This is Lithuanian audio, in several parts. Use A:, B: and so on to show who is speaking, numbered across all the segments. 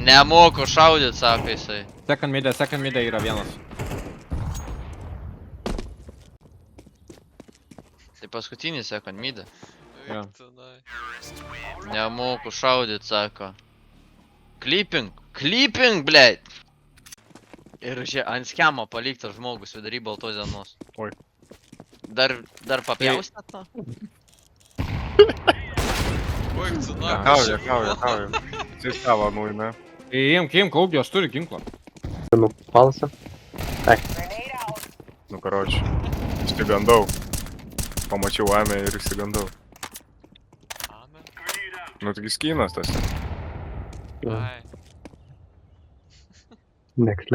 A: Nemoku šaudyt, sako jisai.
B: Second mid'e yra vienas.
A: Tai paskutinis second mid'e.
B: Jo.
A: Nemoku šaudyt, sako. Clipping, blėt. Ir ant skemo paliktas žmogus vidury baltos dienos.
B: Oi.
A: Dar papjaustėt to?
C: Jekauju. Цікаво, муйне.
B: Imk, Augijos turi ginklą.
D: Palasa.
C: Nu, karoči. Išsigandau. Pamačiau Amę ir išsigandau. Nu, taigi skynas tas.
D: Next.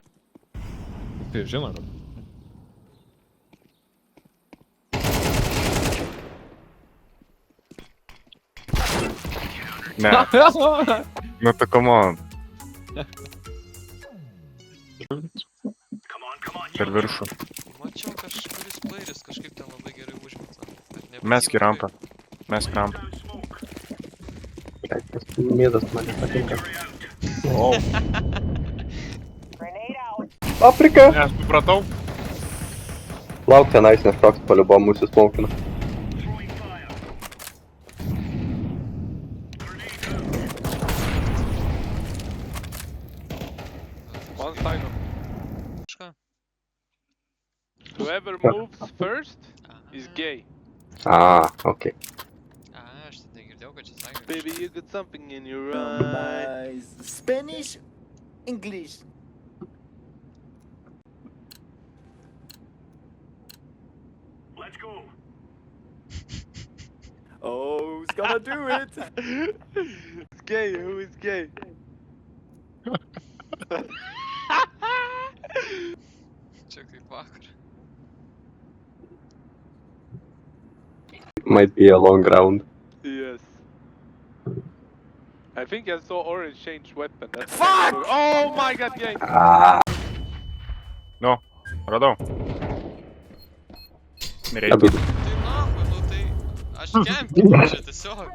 B: Tai žino.
C: Ne, nu tai come on. Per viršų.
E: Mačiau kažkuris playris kažkaip ten labai gerai užmeta.
C: Mesk į rampą.
D: Mėdas man nepatinka.
C: O,
D: Afrika!
C: ne, aš supratau.
D: Lauk tenais, nes toks paliubom mūsų smaukina.
F: One side of
E: Kažką.
F: whoever moves first is gay.
D: Okei.
E: Aš tai negirdėjau, kad čia sakė.
F: Baby, you got something in your eyes.
G: Spanish, English. Let's go. Oh, who's gonna do it?
F: It's gay, who is gay?
E: Čia kaip vakar.
D: Might be a long round.
F: Yes. I think I saw orange change weapon. That's
G: Fuck!
F: Oh my god, gay!
C: Nu, radau. Nereikia.
D: Abi.
E: Tai nahui, nu tai... Aš kempinu čia tiesiog.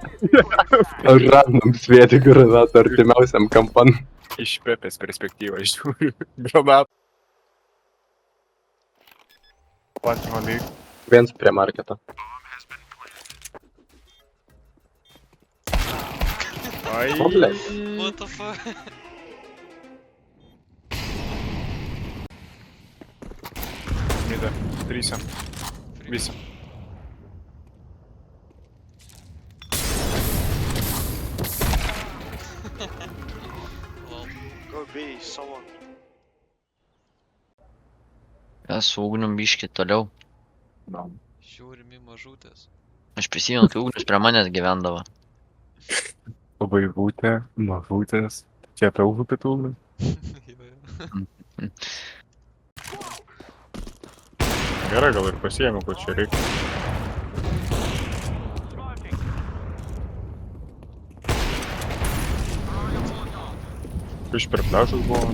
D: Aš random svieti granatą artimiausiam kampan.
C: Iš Pepės perspektyvą žiūriu. Granat. Platimo lyg.
D: Viens prie marketo.
C: Ai.
D: Blėt.
E: What the fuck?
C: Mida. 3. 8.
E: Lol.
H: Go B, someone.
A: Mes su Ugnium biški toliau.
E: Žiūrimi mažutės.
A: Aš prisimenu, kai Ugnius prie manęs gyvendavo.
C: Vaivutė, mažutės. Čia apie užupį tūlį. Gerai, gal ir pasiėmiau, ko čia reikia. Iš per pliažus buvo.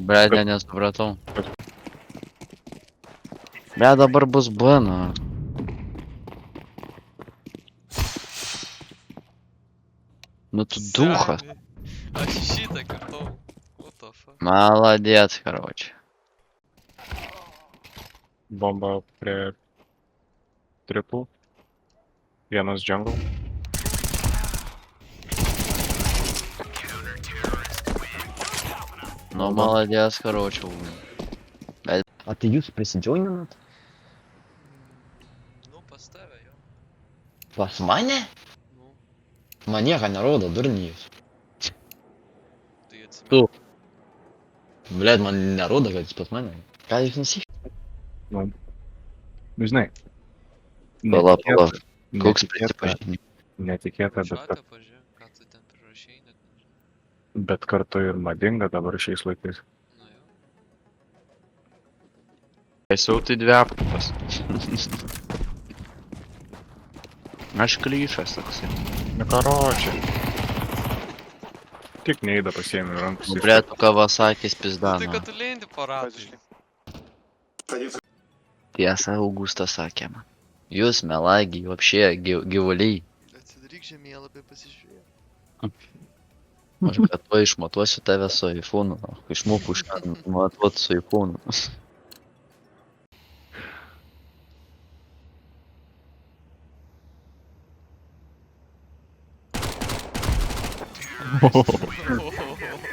A: Bledė, nesupratau. Ble, dabar bus B, nu. Nu tu duchas.
E: Aš šitą kartau. What the fuck?
A: Молодец, короче.
C: Bomba prie tripų. Vienas jungle.
A: Ну, молодец, короче, Ugnium.
I: А ты jūs prisidžioninat?
E: Nu, pas tave jo.
A: Pas mane?
E: Nu,
A: Man nieko nerodo, durniai jūs.
E: tai atsimenu.
A: Blėt, man nerodo, kad jūs pas mane. Ką jūs nusiškite?
C: Nu, žinai.
A: Pala. Koks
C: Netikėta,
A: prisipažinimas?
C: netikėta,
E: Šatą pažiūrėk, ką tu ten prirašei, net nežinau.
C: bet kartu ir madinga dabar šiais laikais.
E: Nu jo.
A: Esu tai dvi apkapas. Aš klyšas toksai.
C: Nu, karočią. Tik neįda pasiėmė rankus.
A: Blėt, tu Kawasakis pizda,
E: Tai
A: nu.
E: kad tu lendi po ratais.
A: Tiesa, Augustas sakė man. Jūs melagiai, apšė gyvuliai.
E: Atsidaryk žemėlapį, pasižiūrėk.
A: Aš kad to išmatuosiu tave su iPhone, išmokau šiandien matuoti su iPhone.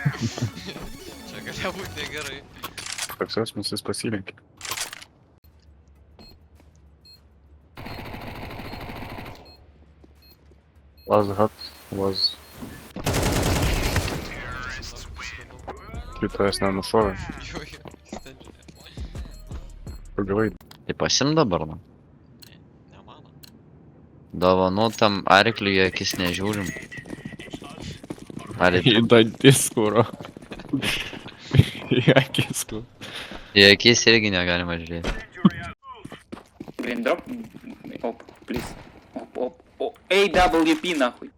E: Čia galėjo būti negerai.
C: Toks jausmas jis pasilenkė. Last hut was... Kitas nenušovė.
E: Jo, stendžinė.
C: Pagavai.
A: Tai pasim dabar, nu.
E: Ne mano.
A: Dovanų tam arkliui į akis nežiūrim. Ar
B: Į dantis, kuro. Į akis, kuro.
A: į akis irgi negalima žiūrėti.
H: Блин, дроп. Оп, please. Оп, оп, оп. AWP нахуй.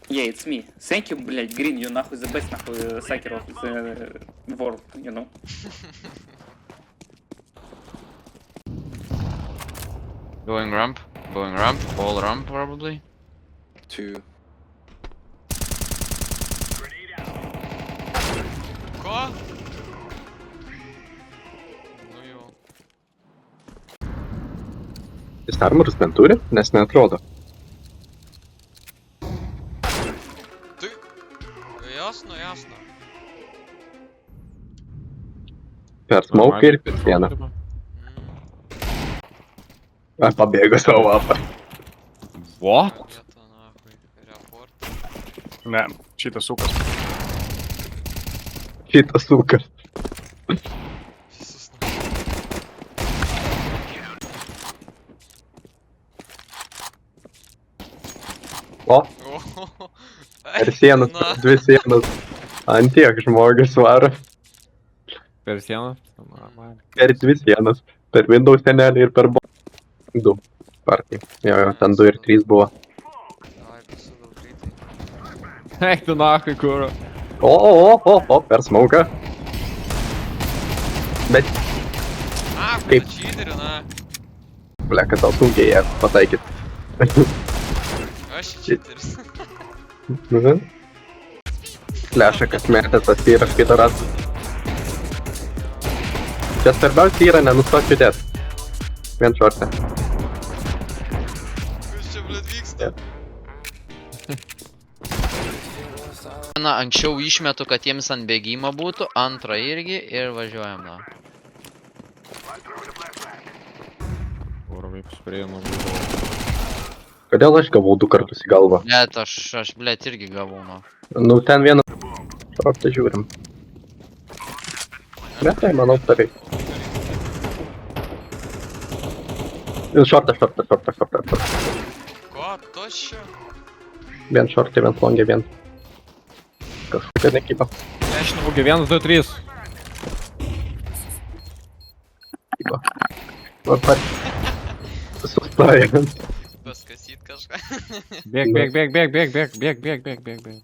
H: Yeah, it's me. Thank you, блядь, Green, you нахуй the best нахуй sucker of the world, you know.
A: Going ramp, all ramp probably.
G: 2.
E: Ko? Nu jau.
D: Jis armorus bent turi, nes neatrodo.
E: Tai... Jasno, jasno.
D: Per smoke ir per sieną. Pabėgo savo vapą.
B: What?
E: Vieta, nahui. Report.
C: Ne, šitas sukas.
D: Šitas sukas.
E: Visus
D: O,
E: nahui.
D: per sienas,
E: Na.
D: per 2 sienas. Ant tiek žmogus varo.
B: Per sieną? Normaliai.
D: Per 2 sienas. Per Windows senelį ir per 2 partijai. Jo, ten 2 ir 3 buvo.
E: Davai, pasidau greitai.
B: Eik tu nachai, kuro.
D: O, per smoką. Bet,
E: Kaip?
D: Kaip?
E: Čyderį, na.
D: ble, kad tau sunkiai ją pataikyt.
E: Aš čyderis.
D: Lešą, kas metė tas yra pitaras. Čia svarbiausia yra nenustot judėt. Vien šortą.
E: Kas čia, blėt, vyksta?
A: Na, anksčiau išmetu, kad jiems ant bėgimo būtų, antrą irgi ir važiuojam, na.
B: Kuro, kaip sprėjimo būdavo.
D: Kodėl aš gavau 2 kartus į galvą?
A: Blet, aš blet irgi gavau, na.
D: Nu, ten vieną šortą žiūrim. Bet tai, manau, tarai. Šortą.
E: Ko, tos čia?
D: Vien šortą, vien flongė, vien. Kažkokia nekyba.
B: Ogi, 1, 2, 3.
D: Va, pat. Sustojant.
E: Paskasyt kažką.
B: Bėg.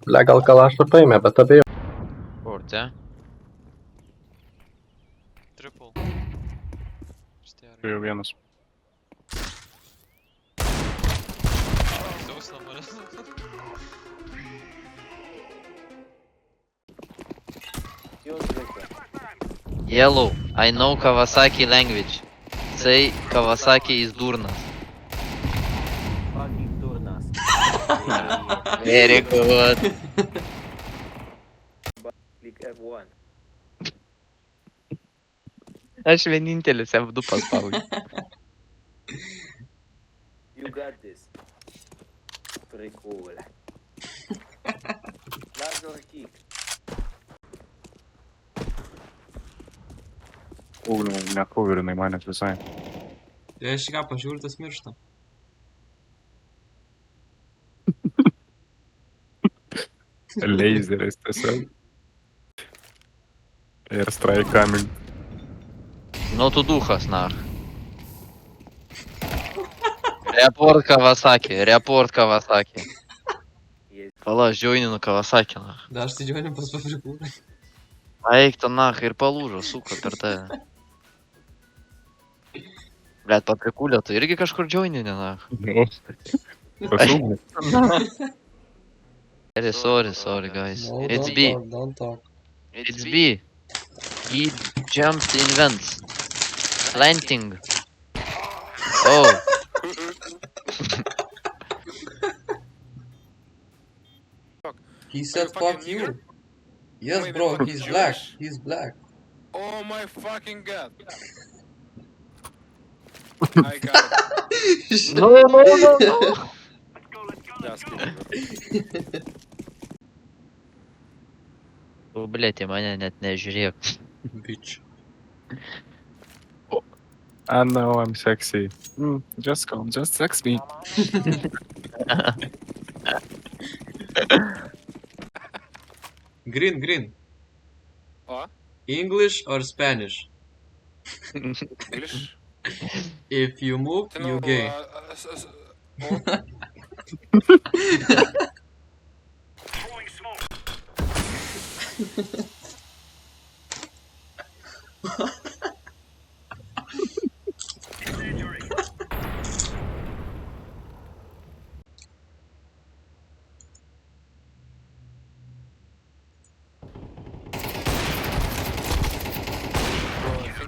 D: Ble, gal kalašą paėmė, bet abejo.
A: Kur, te?
E: Triple. Štai
C: Tai jau vienas.
E: Sausina mane.
A: Yellow, I know Kawasaki language. Say Kawasaki is durnas.
G: Fucking durnas.
A: Very good.
G: Click F1.
A: Aš vienintelis F2 paspaudžiu.
G: You got this. Прикол. Laser kick.
C: Nekauvirinai manęs visai.
J: Tai aš ką pažiūrį, tas miršta.
C: Laseris tiesiog. Ir strike coming.
A: Nu tu duchas, na. Report Kawasaki. Pala, aš joininu Kawasaki, na.
J: Da aš tai džiuoju pas paprikūrą.
A: Eik tu, na, ir palūžo, suka per tave. Blet, paprikūlė, tu irgi kažkur joinini, na.
C: Nu. Pasūgni.
A: Sorry, guys. It's B.
J: Don't talk.
A: It's B. He jumps in vents. Planting. Oh.
J: He said
C: fucking
J: fuck you.
C: nigger?
J: Yes,
C: Maybe
J: bro,
C: fucking
J: he's black.
C: Jewish.
J: He's black.
C: Oh my fucking god. I got it.
A: No.
C: Just kidding.
A: O, blėt, į mane net nežiūrėk.
J: Bitch.
C: I know I'm sexy. Just come, just sex me.
J: Green.
C: What?
J: English or Spanish?
C: English?
J: If you move, you gay.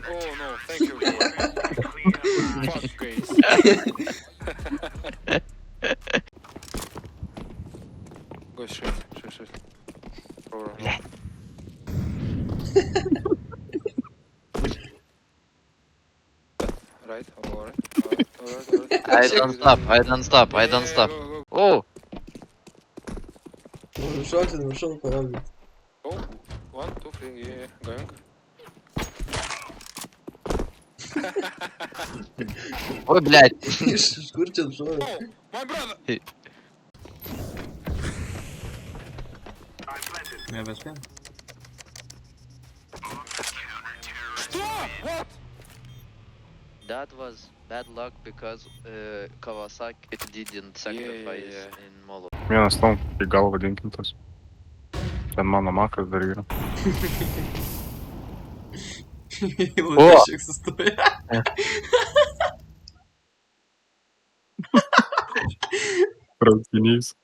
C: Oh no, thank you. Fuck gays. Go straight. Over. Right, alright.
A: I don't stop. Oh.
J: Нашел пароль.
C: Oh, 1, 2, 3, yeah, going.
A: Ой, блядь.
J: Шкурчен, шо?
C: Oh, my brother!
J: Я возьмем.
C: Что? What?
A: That was bad luck because Kawasaki didn't sacrifice
C: yeah.
A: in Molo.
C: Vienas tom, į galvą dinkintas. Ten mano makas dar yra.
J: Лучик состоит.
C: Traukinys.